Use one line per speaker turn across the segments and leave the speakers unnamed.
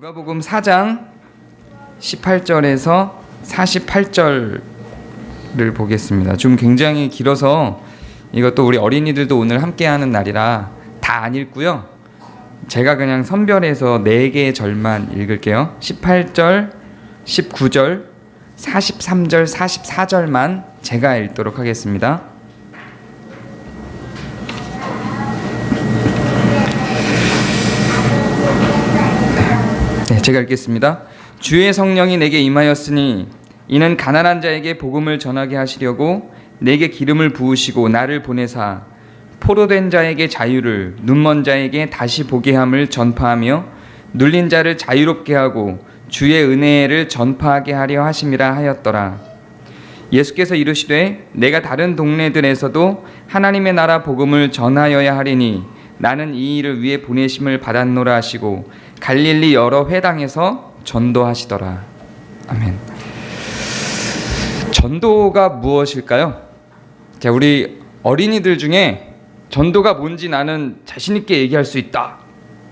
누가복음 4장 18절에서 48절을 보겠습니다. 좀 굉장히 길어서 이것도 우리 어린이들도 오늘 함께하는 날이라 다 안 읽고요. 제가 그냥 선별해서 4개의 절만 읽을게요. 18절, 19절, 43절, 44절만 제가 읽도록 하겠습니다. 제가 읽겠습니다. 주의 성령이 내게 임하였으니 이는 가난한 자에게 복음을 전하게 하시려고 내게 기름을 부으시고 나를 보내사 포로된 자에게 자유를, 눈먼 자에게 다시 보게 함을 전파하며 눌린 자를 자유롭게 하고 주의 은혜를 전파하게 하려 하심이라 하였더라. 예수께서 이르시되 내가 다른 동네들에서도 하나님의 나라 복음을 전하여야 하리니 나는 이 일을 위해 보내심을 받았노라 하시고 갈릴리 여러 회당에서 전도하시더라. 아멘. 전도가 무엇일까요? 자, 우리 어린이들 중에 전도가 뭔지 나는 자신 있게 얘기할 수 있다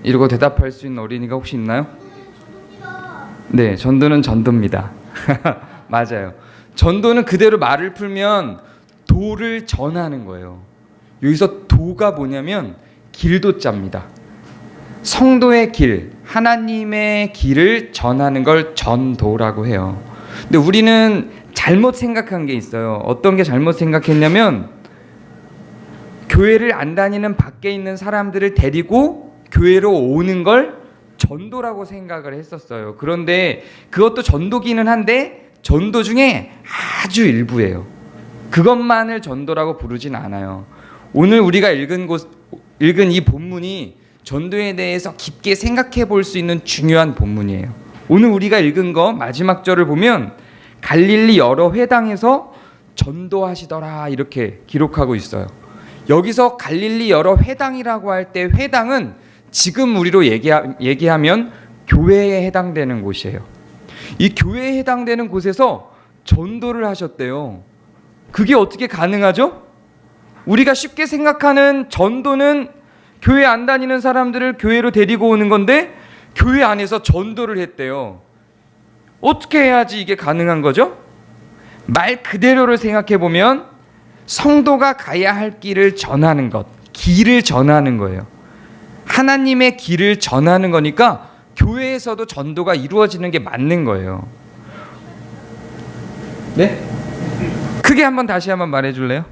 이러고 대답할 수 있는 어린이가 혹시 있나요? 네, 전도는 전도입니다. 맞아요. 전도는 그대로 말을 풀면 도를 전하는 거예요. 여기서 도가 뭐냐면 길도자입니다. 성도의 길, 하나님의 길을 전하는 걸 전도라고 해요. 근데 우리는 잘못 생각한 게 있어요. 어떤 게 잘못 생각했냐면 교회를 안 다니는 밖에 있는 사람들을 데리고 교회로 오는 걸 전도라고 생각을 했었어요. 그런데 그것도 전도기는 한데 전도 중에 아주 일부예요. 그것만을 전도라고 부르진 않아요. 오늘 우리가 읽은 이 본문이 전도에 대해서 깊게 생각해 볼 수 있는 중요한 본문이에요. 오늘 우리가 읽은 거 마지막 절을 보면 갈릴리 여러 회당에서 전도하시더라 이렇게 기록하고 있어요. 여기서 갈릴리 여러 회당이라고 할 때 회당은 지금 우리로 얘기하면 교회에 해당되는 곳이에요. 이 교회에 해당되는 곳에서 전도를 하셨대요. 그게 어떻게 가능하죠? 우리가 쉽게 생각하는 전도는 교회 안 다니는 사람들을 교회로 데리고 오는 건데 교회 안에서 전도를 했대요. 어떻게 해야지 이게 가능한 거죠? 말 그대로를 생각해 보면 성도가 가야 할 길을 전하는 것, 길을 전하는 거예요. 하나님의 길을 전하는 거니까 교회에서도 전도가 이루어지는 게 맞는 거예요. 네? 크게 다시 한번 말해줄래요?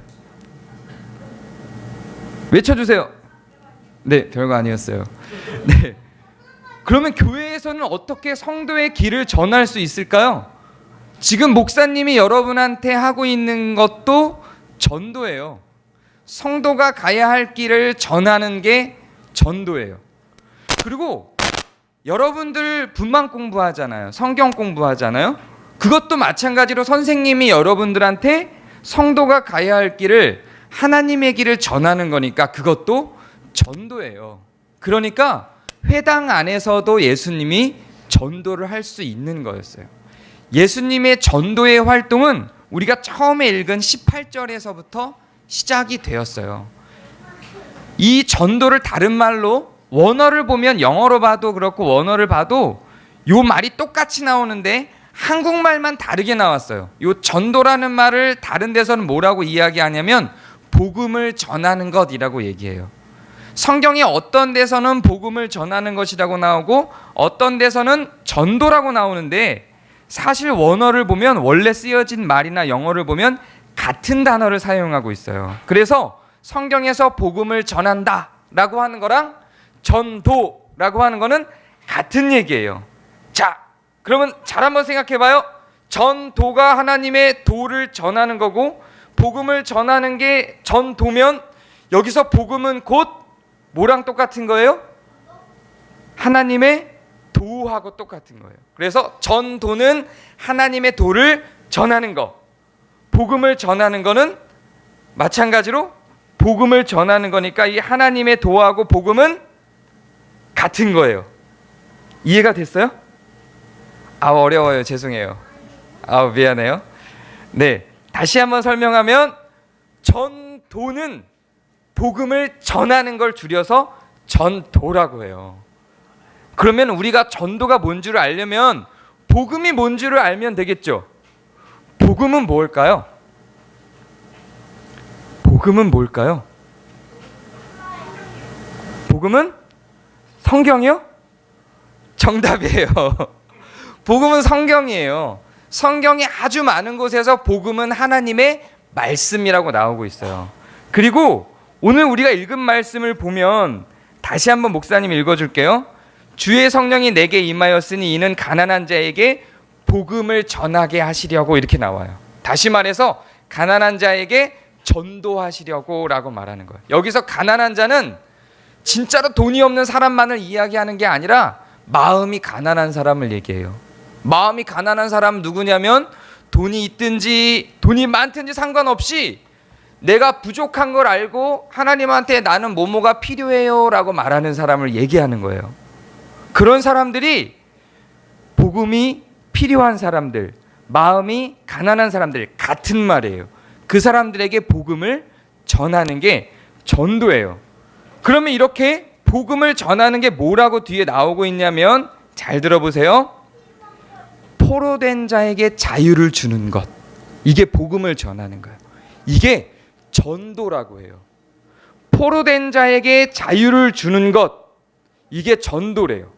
외쳐주세요. 네, 별거 아니었어요. 네. 그러면 교회에서는 어떻게 성도의 길을 전할 수 있을까요? 지금 목사님이 여러분한테 하고 있는 것도 전도예요. 성도가 가야 할 길을 전하는 게 전도예요. 그리고 여러분들 분만 공부하잖아요. 성경 공부하잖아요. 그것도 마찬가지로 선생님이 여러분들한테 성도가 가야 할 길을, 하나님의 길을 전하는 거니까 그것도 전도예요. 그러니까 회당 안에서도 예수님이 전도를 할 수 있는 거였어요. 예수님의 전도의 활동은 우리가 처음에 읽은 18절에서부터 시작이 되었어요. 이 전도를 다른 말로, 원어를 보면 영어로 봐도 그렇고 원어를 봐도 요 말이 똑같이 나오는데 한국말만 다르게 나왔어요. 요 전도라는 말을 다른 데서는 뭐라고 이야기하냐면 복음을 전하는 것이라고 얘기해요. 성경에 어떤 데서는 복음을 전하는 것이라고 나오고 어떤 데서는 전도라고 나오는데 사실 원어를 보면, 원래 쓰여진 말이나 영어를 보면 같은 단어를 사용하고 있어요. 그래서 성경에서 복음을 전한다 라고 하는 거랑 전도라고 하는 거는 같은 얘기예요. 자, 그러면 잘 한번 생각해 봐요. 전도가 하나님의 도를 전하는 거고 복음을 전하는 게 전도면 여기서 복음은 곧 뭐랑 똑같은 거예요? 하나님의 도하고 똑같은 거예요. 그래서 전도는 하나님의 도를 전하는 거, 복음을 전하는 거는 마찬가지로 복음을 전하는 거니까 이 하나님의 도하고 복음은 같은 거예요. 이해가 됐어요? 어려워요. 죄송해요. 미안해요. 네, 다시 한번 설명하면 전도는 복음을 전하는 걸 줄여서 전도라고 해요. 그러면 우리가 전도가 뭔 줄 알려면 복음이 뭔 줄을 알면 되겠죠. 복음은 뭘까요? 복음은 뭘까요? 복음은 성경이요? 정답이에요. 복음은 성경이에요. 성경이 아주 많은 곳에서 복음은 하나님의 말씀이라고 나오고 있어요. 그리고 오늘 우리가 읽은 말씀을 보면 다시 한번 목사님 읽어줄게요. 주의 성령이 내게 임하였으니 이는 가난한 자에게 복음을 전하게 하시려고, 이렇게 나와요. 다시 말해서 가난한 자에게 전도하시려고 라고 말하는 거예요. 여기서 가난한 자는 진짜로 돈이 없는 사람만을 이야기하는 게 아니라 마음이 가난한 사람을 얘기해요. 마음이 가난한 사람은 누구냐면 돈이 있든지 돈이 많든지 상관없이 내가 부족한 걸 알고 하나님한테 나는 뭐뭐가 필요해요 라고 말하는 사람을 얘기하는 거예요. 그런 사람들이 복음이 필요한 사람들, 마음이 가난한 사람들 같은 말이에요. 그 사람들에게 복음을 전하는 게 전도예요. 그러면 이렇게 복음을 전하는 게 뭐라고 뒤에 나오고 있냐면, 잘 들어보세요. 포로된 자에게 자유를 주는 것, 이게 복음을 전하는 거예요. 이게 전도라고 해요. 포로된 자에게 자유를 주는 것, 이게 전도래요.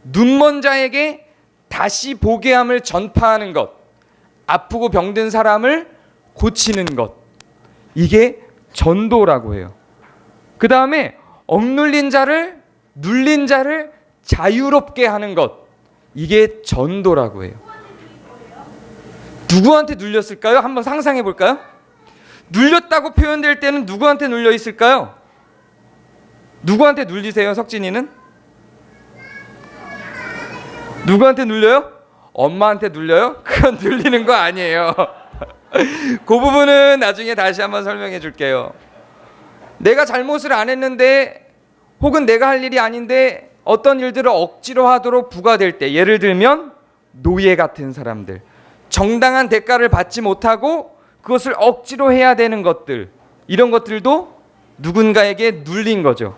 눈먼 자에게 다시 보게 함을 전파하는 것, 아프고 병든 사람을 고치는 것, 이게 전도라고 해요. 그 다음에 억눌린 자를, 눌린 자를 자유롭게 하는 것, 이게 전도라고 해요. 누구한테 눌렸을까요? 한번 상상해 볼까요? 눌렸다고 표현될 때는 누구한테 눌려 있을까요? 누구한테 눌리세요, 석진이는? 누구한테 눌려요? 엄마한테 눌려요? 그건 눌리는 거 아니에요. 그 부분은 나중에 다시 한번 설명해 줄게요. 내가 잘못을 안 했는데, 혹은 내가 할 일이 아닌데 어떤 일들을 억지로 하도록 부과될 때, 예를 들면 노예 같은 사람들, 정당한 대가를 받지 못하고 그것을 억지로 해야 되는 것들, 이런 것들도 누군가에게 눌린 거죠.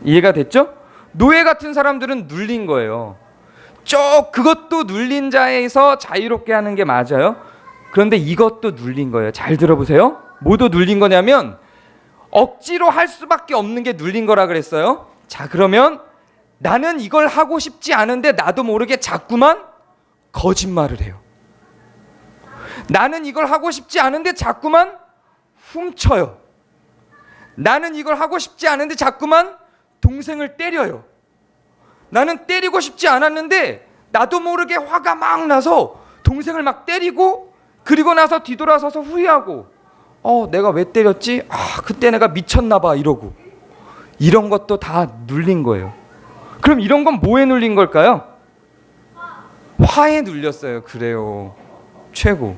이해가 됐죠? 노예 같은 사람들은 눌린 거예요. 그것도 눌린 자에서 자유롭게 하는 게 맞아요. 그런데 이것도 눌린 거예요. 잘 들어보세요. 뭐도 눌린 거냐면 억지로 할 수밖에 없는 게 눌린 거라 그랬어요. 자, 그러면 나는 이걸 하고 싶지 않은데 나도 모르게 자꾸만 거짓말을 해요. 나는 이걸 하고 싶지 않은데 자꾸만 훔쳐요. 나는 이걸 하고 싶지 않은데 자꾸만 동생을 때려요. 나는 때리고 싶지 않았는데 나도 모르게 화가 막 나서 동생을 막 때리고, 그리고 나서 뒤돌아서서 후회하고, 내가 왜 때렸지? 그때 내가 미쳤나 봐, 이러고. 이런 것도 다 눌린 거예요. 그럼 이런 건 뭐에 눌린 걸까요? 화에 눌렸어요. 그래요. 최고.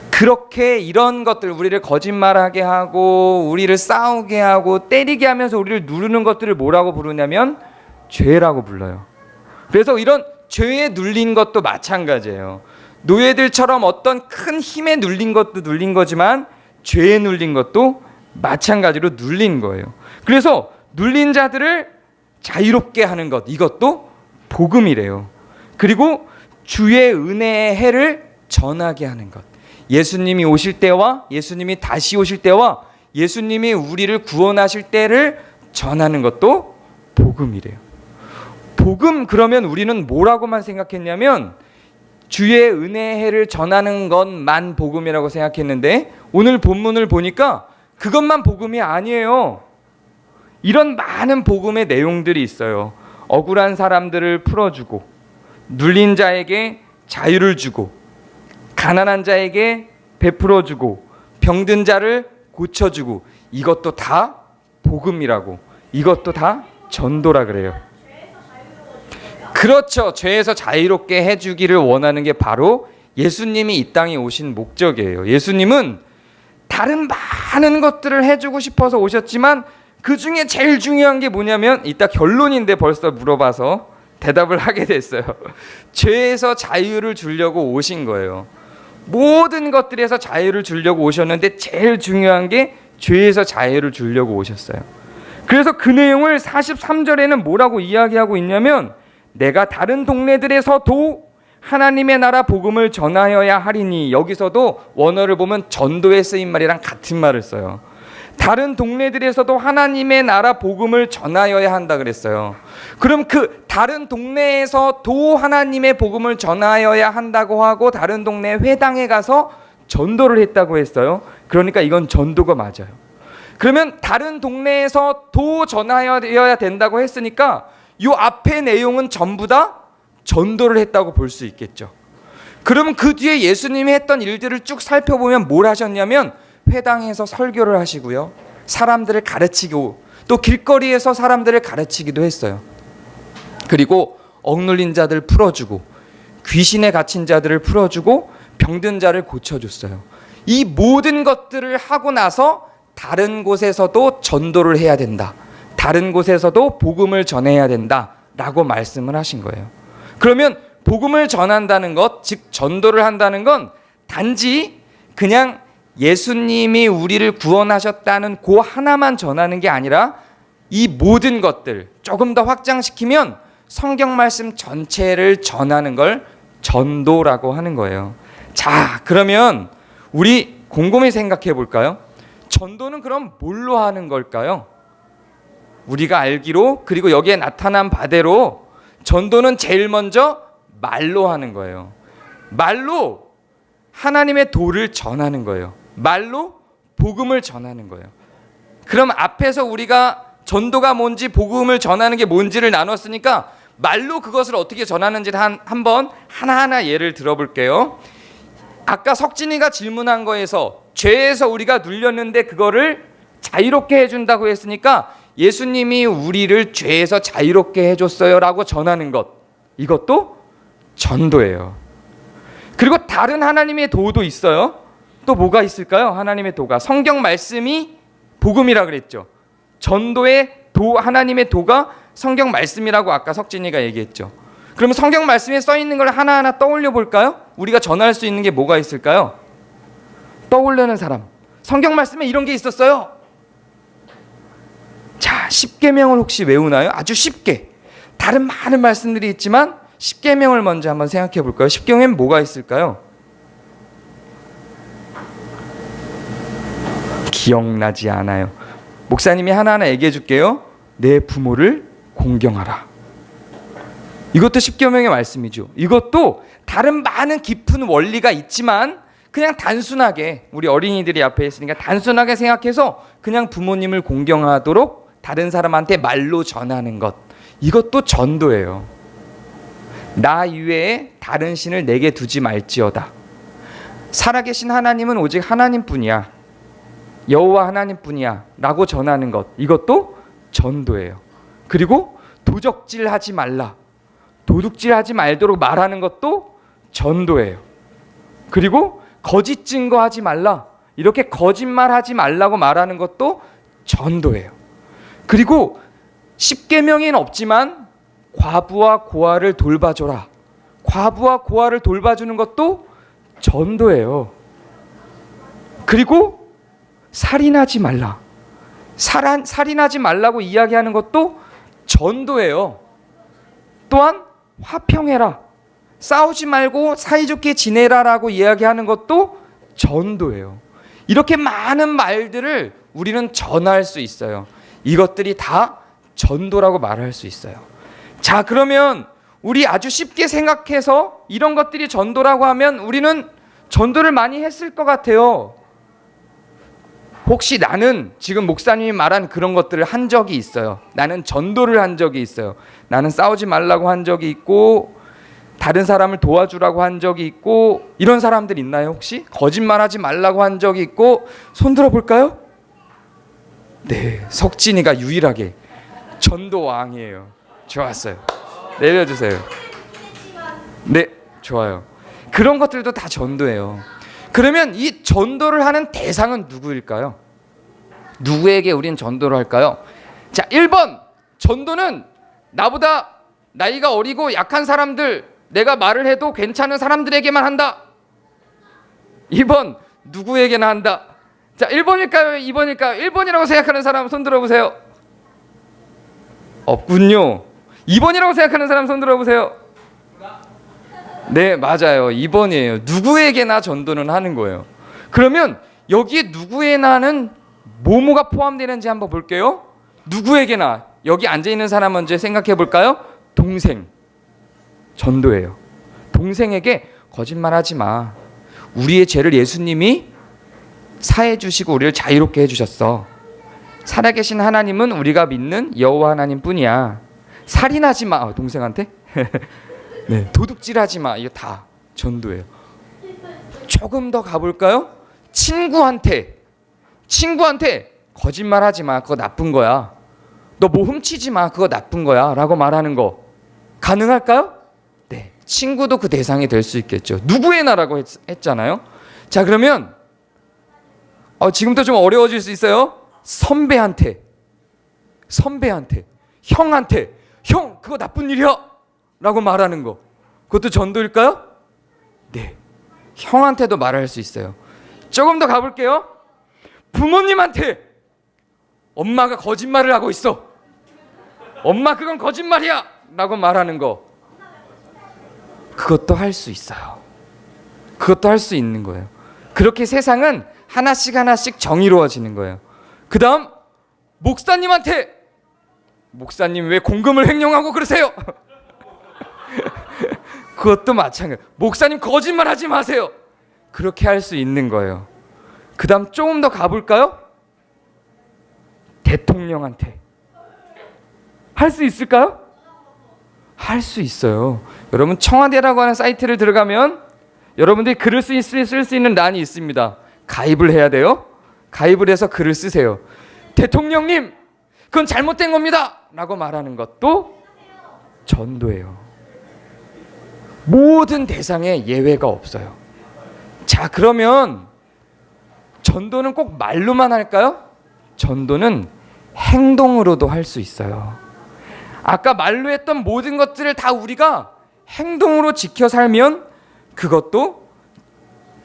그렇게 이런 것들, 우리를 거짓말하게 하고 우리를 싸우게 하고 때리게 하면서 우리를 누르는 것들을 뭐라고 부르냐면 죄라고 불러요. 그래서 이런 죄에 눌린 것도 마찬가지예요. 노예들처럼 어떤 큰 힘에 눌린 것도 눌린 거지만 죄에 눌린 것도 마찬가지로 눌린 거예요. 그래서 눌린 자들을 자유롭게 하는 것, 이것도 복음이래요. 그리고 주의 은혜의 해를 전하게 하는 것, 예수님이 오실 때와 예수님이 다시 오실 때와 예수님이 우리를 구원하실 때를 전하는 것도 복음이래요. 복음, 그러면 우리는 뭐라고만 생각했냐면 주의 은혜의 해를 전하는 것만 복음이라고 생각했는데, 오늘 본문을 보니까 그것만 복음이 아니에요. 이런 많은 복음의 내용들이 있어요. 억울한 사람들을 풀어주고, 눌린 자에게 자유를 주고, 가난한 자에게 베풀어주고, 병든 자를 고쳐주고, 이것도 다 복음이라고, 이것도 다 전도라 그래요. 그렇죠. 죄에서 자유롭게 해주기를 원하는 게 바로 예수님이 이 땅에 오신 목적이에요. 예수님은 다른 많은 것들을 해주고 싶어서 오셨지만 그 중에 제일 중요한 게 뭐냐면, 이따 결론인데 벌써 물어봐서 대답을 하게 됐어요. 죄에서 자유를 주려고 오신 거예요. 모든 것들에서 자유를 주려고 오셨는데 제일 중요한 게 죄에서 자유를 주려고 오셨어요. 그래서 그 내용을 43절에는 뭐라고 이야기하고 있냐면 내가 다른 동네들에서도 하나님의 나라 복음을 전하여야 하리니, 여기서도 원어를 보면 전도에 쓰인 말이랑 같은 말을 써요. 다른 동네들에서도 하나님의 나라 복음을 전하여야 한다 그랬어요. 그럼 그 다른 동네에서도 하나님의 복음을 전하여야 한다고 하고 다른 동네 회당에 가서 전도를 했다고 했어요. 그러니까 이건 전도가 맞아요. 그러면 다른 동네에서도 전하여야 된다고 했으니까 이 앞의 내용은 전부 다 전도를 했다고 볼 수 있겠죠. 그러면 그 뒤에 예수님이 했던 일들을 쭉 살펴보면 뭘 하셨냐면 회당에서 설교를 하시고요, 사람들을 가르치고 또 길거리에서 사람들을 가르치기도 했어요. 그리고 억눌린 자들 풀어주고 귀신에 갇힌 자들을 풀어주고 병든 자를 고쳐줬어요. 이 모든 것들을 하고 나서 다른 곳에서도 전도를 해야 된다, 다른 곳에서도 복음을 전해야 된다라고 말씀을 하신 거예요. 그러면 복음을 전한다는 것, 즉 전도를 한다는 건 단지 그냥 예수님이 우리를 구원하셨다는 그 하나만 전하는 게 아니라 이 모든 것들 조금 더 확장시키면 성경 말씀 전체를 전하는 걸 전도라고 하는 거예요. 자, 그러면 우리 곰곰이 생각해 볼까요? 전도는 그럼 뭘로 하는 걸까요? 우리가 알기로, 그리고 여기에 나타난 바대로 전도는 제일 먼저 말로 하는 거예요. 말로 하나님의 도를 전하는 거예요. 말로 복음을 전하는 거예요. 그럼 앞에서 우리가 전도가 뭔지 복음을 전하는 게 뭔지를 나눴으니까 말로 그것을 어떻게 전하는지를 한번 하나하나 예를 들어볼게요. 아까 석진이가 질문한 거에서 죄에서 우리가 눌렸는데 그거를 자유롭게 해준다고 했으니까 예수님이 우리를 죄에서 자유롭게 해줬어요 라고 전하는 것, 이것도 전도예요. 그리고 다른 하나님의 도도 있어요. 또 뭐가 있을까요? 하나님의 도가, 성경 말씀이 복음이라 그랬죠. 전도의 도, 하나님의 도가 성경 말씀이라고 아까 석진이가 얘기했죠. 그러면 성경 말씀에 써 있는 걸 하나하나 떠올려 볼까요? 우리가 전할 수 있는 게 뭐가 있을까요? 떠올리는 사람, 성경 말씀에 이런 게 있었어요. 자, 십계명을 혹시 외우나요? 아주 쉽게. 다른 많은 말씀들이 있지만 십계명을 먼저 한번 생각해 볼까요? 십계명엔 뭐가 있을까요? 기억나지 않아요. 목사님이 하나하나 얘기해 줄게요. 내 부모를 공경하라. 이것도 십계명의 말씀이죠. 이것도 다른 많은 깊은 원리가 있지만 그냥 단순하게, 우리 어린이들이 앞에 있으니까 단순하게 생각해서 그냥 부모님을 공경하도록 다른 사람한테 말로 전하는 것, 이것도 전도예요. 나 이외에 다른 신을 내게 두지 말지어다. 살아계신 하나님은 오직 하나님뿐이야, 여호와 하나님뿐이야 라고 전하는 것, 이것도 전도예요. 그리고 도적질하지 말라, 도둑질하지 말도록 말하는 것도 전도예요. 그리고 거짓 증거하지 말라, 이렇게 거짓말하지 말라고 말하는 것도 전도예요. 그리고 십계명엔 없지만 과부와 고아를 돌봐줘라, 과부와 고아를 돌봐주는 것도 전도예요. 그리고 살인하지 말라, 살인하지 말라고 이야기하는 것도 전도예요. 또한 화평해라, 싸우지 말고 사이좋게 지내라라고 이야기하는 것도 전도예요. 이렇게 많은 말들을 우리는 전할 수 있어요. 이것들이 다 전도라고 말할 수 있어요. 자, 그러면 우리 아주 쉽게 생각해서 이런 것들이 전도라고 하면 우리는 전도를 많이 했을 것 같아요. 혹시 나는 지금 목사님이 말한 그런 것들을 한 적이 있어요. 나는 전도를 한 적이 있어요. 나는 싸우지 말라고 한 적이 있고 다른 사람을 도와주라고 한 적이 있고, 이런 사람들 있나요? 혹시 거짓말하지 말라고 한 적이 있고, 손 들어볼까요? 네, 석진이가 유일하게 전도 왕이에요. 좋았어요. 내려주세요. 네, 좋아요. 그런 것들도 다 전도예요. 그러면 이 전도를 하는 대상은 누구일까요? 누구에게 우린 전도를 할까요? 자, 1번, 전도는 나보다 나이가 어리고 약한 사람들, 내가 말을 해도 괜찮은 사람들에게만 한다. 2번, 누구에게나 한다. 자, 1번일까요? 2번일까요? 1번이라고 생각하는 사람 손 들어보세요. 없군요. 2번이라고 생각하는 사람 손 들어보세요. 네, 맞아요. 2번이에요. 누구에게나 전도는 하는 거예요. 그러면 여기에 누구에나는 뭐뭐가 포함되는지 한번 볼게요. 누구에게나. 여기 앉아있는 사람 먼저 생각해 볼까요? 동생. 전도예요. 동생에게 거짓말하지 마. 우리의 죄를 예수님이 사해 주시고 우리를 자유롭게 해주셨어. 살아계신 하나님은 우리가 믿는 여호와 하나님뿐이야. 살인하지 마. 동생한테. 네, 도둑질하지 마. 이거 다 전도예요. 조금 더 가볼까요? 친구한테 거짓말하지 마. 그거 나쁜 거야. 너 뭐 훔치지 마. 그거 나쁜 거야. 라고 말하는 거 가능할까요? 네, 친구도 그 대상이 될 수 있겠죠. 누구에나라고 했잖아요. 자, 그러면 지금부터 좀 어려워질 수 있어요. 선배한테, 형한테, 형 그거 나쁜 일이야 라고 말하는 거, 그것도 전도일까요? 네, 형한테도 말할 수 있어요. 조금 더 가볼게요. 부모님한테, 엄마가 거짓말을 하고 있어. 엄마 그건 거짓말이야 라고 말하는 거, 그것도 할 수 있어요. 그것도 할 수 있는 거예요. 그렇게 세상은 하나씩 정의로워지는 거예요. 그 다음 목사님한테, 목사님 왜 공금을 횡령하고 그러세요? 그것도 마찬가지. 목사님 거짓말하지 마세요. 그렇게 할 수 있는 거예요. 그 다음 조금 더 가볼까요? 대통령한테 할 수 있을까요? 할 수 있어요. 여러분 청와대라고 하는 사이트를 들어가면 여러분들이 글을 쓸 수 있는 란이 있습니다. 가입을 해야 돼요. 가입을 해서 글을 쓰세요. 대통령님 그건 잘못된 겁니다 라고 말하는 것도 전도예요. 모든 대상에 예외가 없어요. 자, 그러면 전도는 꼭 말로만 할까요? 전도는 행동으로도 할 수 있어요. 아까 말로 했던 모든 것들을 다 우리가 행동으로 지켜 살면 그것도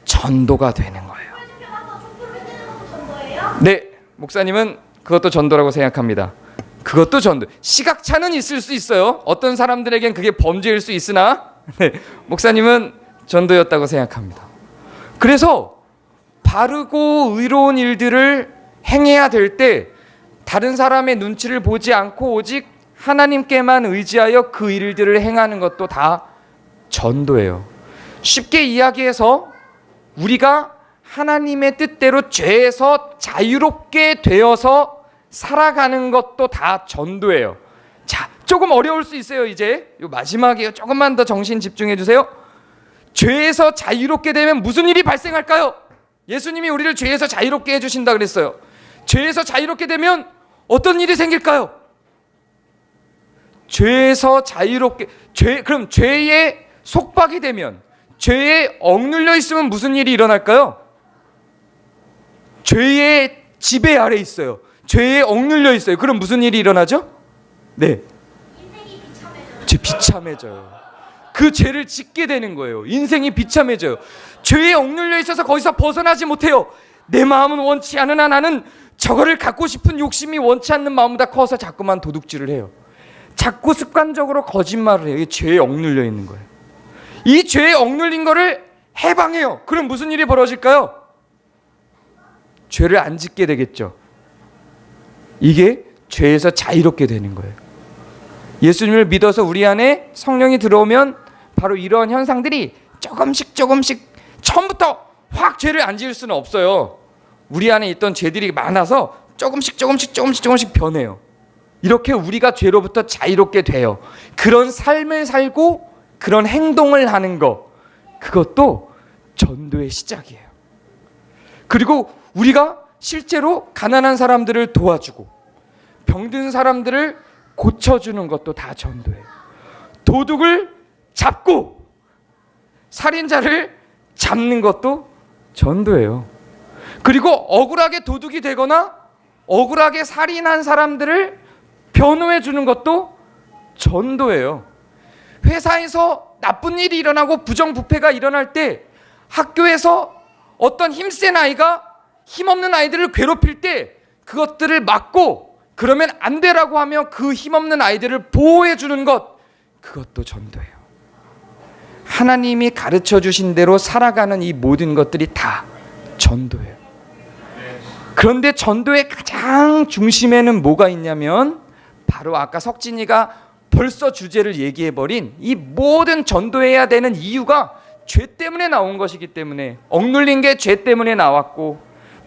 전도가 되는 거예요. 네, 목사님은 그것도 전도라고 생각합니다. 그것도 전도. 시각차는 있을 수 있어요. 어떤 사람들에겐 그게 범죄일 수 있으나 네, 목사님은 전도였다고 생각합니다. 그래서 바르고 의로운 일들을 행해야 될 때 다른 사람의 눈치를 보지 않고 오직 하나님께만 의지하여 그 일들을 행하는 것도 다 전도예요. 쉽게 이야기해서 우리가 하나님의 뜻대로 죄에서 자유롭게 되어서 살아가는 것도 다 전도예요. 자, 조금 어려울 수 있어요. 이제 요 마지막이에요. 조금만 더 정신 집중해 주세요. 죄에서 자유롭게 되면 무슨 일이 발생할까요? 예수님이 우리를 죄에서 자유롭게 해주신다 그랬어요. 죄에서 자유롭게 되면 어떤 일이 생길까요? 죄에서 자유롭게, 그럼 죄에 속박이 되면, 죄에 억눌려 있으면 무슨 일이 일어날까요? 죄의 지배 아래 있어요. 죄에 억눌려 있어요. 그럼 무슨 일이 일어나죠? 네,
인생이 비참해져요.
비참해져요. 그 죄를 짓게 되는 거예요. 인생이 비참해져요. 죄에 억눌려 있어서 거기서 벗어나지 못해요. 내 마음은 원치 않으나 나는 저거를 갖고 싶은 욕심이 원치 않는 마음보다 커서 자꾸만 도둑질을 해요. 자꾸 습관적으로 거짓말을 해요. 이게 죄에 억눌려 있는 거예요. 이 죄에 억눌린 거를 해방해요. 그럼 무슨 일이 벌어질까요? 죄를 안 짓게 되겠죠. 이게 죄에서 자유롭게 되는 거예요. 예수님을 믿어서 우리 안에 성령이 들어오면 바로 이러한 현상들이 조금씩 처음부터 확 죄를 안 지을 수는 없어요. 우리 안에 있던 죄들이 많아서 조금씩 변해요. 이렇게 우리가 죄로부터 자유롭게 돼요. 그런 삶을 살고 그런 행동을 하는 거, 그것도 전도의 시작이에요. 그리고 우리가 실제로 가난한 사람들을 도와주고 병든 사람들을 고쳐주는 것도 다 전도예요. 도둑을 잡고 살인자를 잡는 것도 전도예요. 그리고 억울하게 도둑이 되거나 억울하게 살인한 사람들을 변호해 주는 것도 전도예요. 회사에서 나쁜 일이 일어나고 부정부패가 일어날 때, 학교에서 어떤 힘센 아이가 힘없는 아이들을 괴롭힐 때 그것들을 막고 그러면 안 되라고 하며 그 힘없는 아이들을 보호해 주는 것, 그것도 전도예요. 하나님이 가르쳐 주신 대로 살아가는 이 모든 것들이 다 전도예요. 그런데 전도의 가장 중심에는 뭐가 있냐면 바로 아까 석진이가 벌써 주제를 얘기해버린 이 모든 전도해야 되는 이유가 죄 때문에 나온 것이기 때문에, 억눌린 게 죄 때문에 나왔고,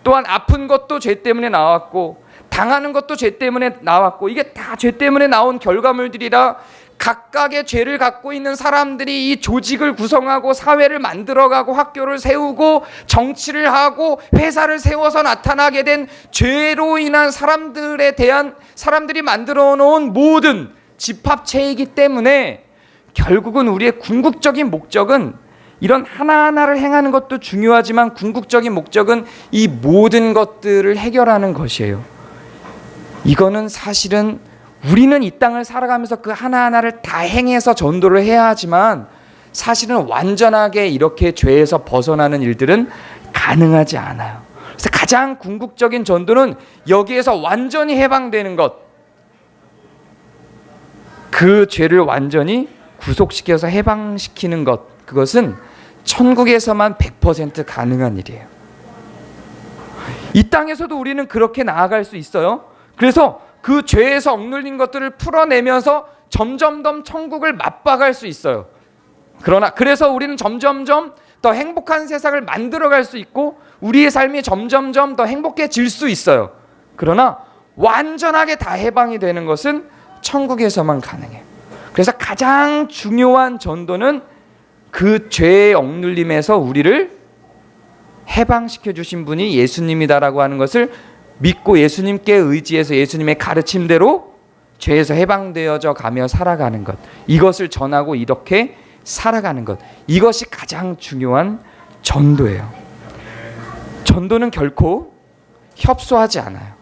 또한 아픈 것도 죄 때문에 나왔고, 당하는 것도 죄 때문에 나왔고, 이게 다 죄 때문에 나온 결과물들이라 각각의 죄를 갖고 있는 사람들이 이 조직을 구성하고 사회를 만들어가고 학교를 세우고 정치를 하고 회사를 세워서 나타나게 된 죄로 인한 사람들에 대한, 사람들이 만들어 놓은 모든 집합체이기 때문에 결국은 우리의 궁극적인 목적은, 이런 하나하나를 행하는 것도 중요하지만 궁극적인 목적은 이 모든 것들을 해결하는 것이에요. 이거는 사실은 우리는 이 땅을 살아가면서 그 하나하나를 다 행해서 전도를 해야 하지만 사실은 완전하게 이렇게 죄에서 벗어나는 일들은 가능하지 않아요. 그래서 가장 궁극적인 전도는 여기에서 완전히 해방되는 것, 그 죄를 완전히 구속시켜서 해방시키는 것, 그것은 천국에서만 100% 가능한 일이에요. 이 땅에서도 우리는 그렇게 나아갈 수 있어요. 그래서 그 죄에서 억눌린 것들을 풀어내면서 점점점 천국을 맛봐갈 수 있어요. 그러나 그래서 우리는 점점점 더 행복한 세상을 만들어갈 수 있고 우리의 삶이 점점점 더 행복해질 수 있어요. 그러나 완전하게 다 해방이 되는 것은 천국에서만 가능해요. 그래서 가장 중요한 전도는 그 죄의 억눌림에서 우리를 해방시켜 주신 분이 예수님이다라고 하는 것을 믿고 예수님께 의지해서 예수님의 가르침대로 죄에서 해방되어져 가며 살아가는 것, 이것을 전하고 이렇게 살아가는 것, 이것이 가장 중요한 전도예요. 전도는 결코 협소하지 않아요.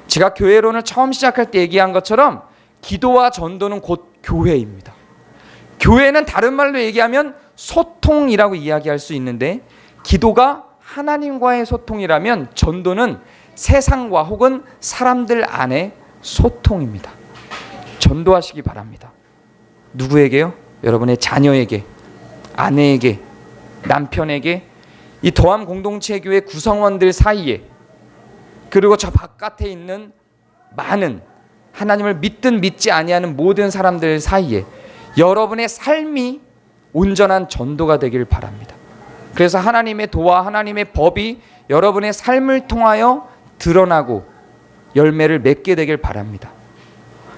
제가 교회론을 처음 시작할 때 얘기한 것처럼 기도와 전도는 곧 교회입니다. 교회는 다른 말로 얘기하면 소통이라고 이야기할 수 있는데, 기도가 하나님과의 소통이라면 전도는 세상과 혹은 사람들 안의 소통입니다. 전도하시기 바랍니다. 누구에게요? 여러분의 자녀에게, 아내에게, 남편에게, 이 더함 공동체 교회 구성원들 사이에, 그리고 저 바깥에 있는 많은 하나님을 믿든 믿지 아니하는 모든 사람들 사이에 여러분의 삶이 온전한 전도가 되길 바랍니다. 그래서 하나님의 도와 하나님의 법이 여러분의 삶을 통하여 드러나고 열매를 맺게 되길 바랍니다.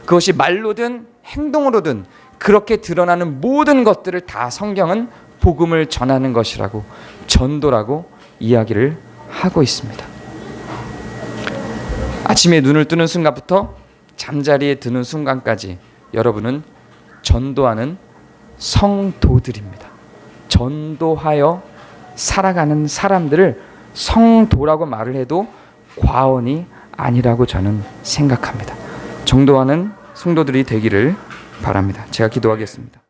그것이 말로든 행동으로든 그렇게 드러나는 모든 것들을 다 성경은 복음을 전하는 것이라고, 전도라고 이야기를 하고 있습니다. 아침에 눈을 뜨는 순간부터 잠자리에 드는 순간까지 여러분은 전도하는 성도들입니다. 전도하여 살아가는 사람들을 성도라고 말을 해도 과언이 아니라고 저는 생각합니다. 전도하는 성도들이 되기를 바랍니다. 제가 기도하겠습니다.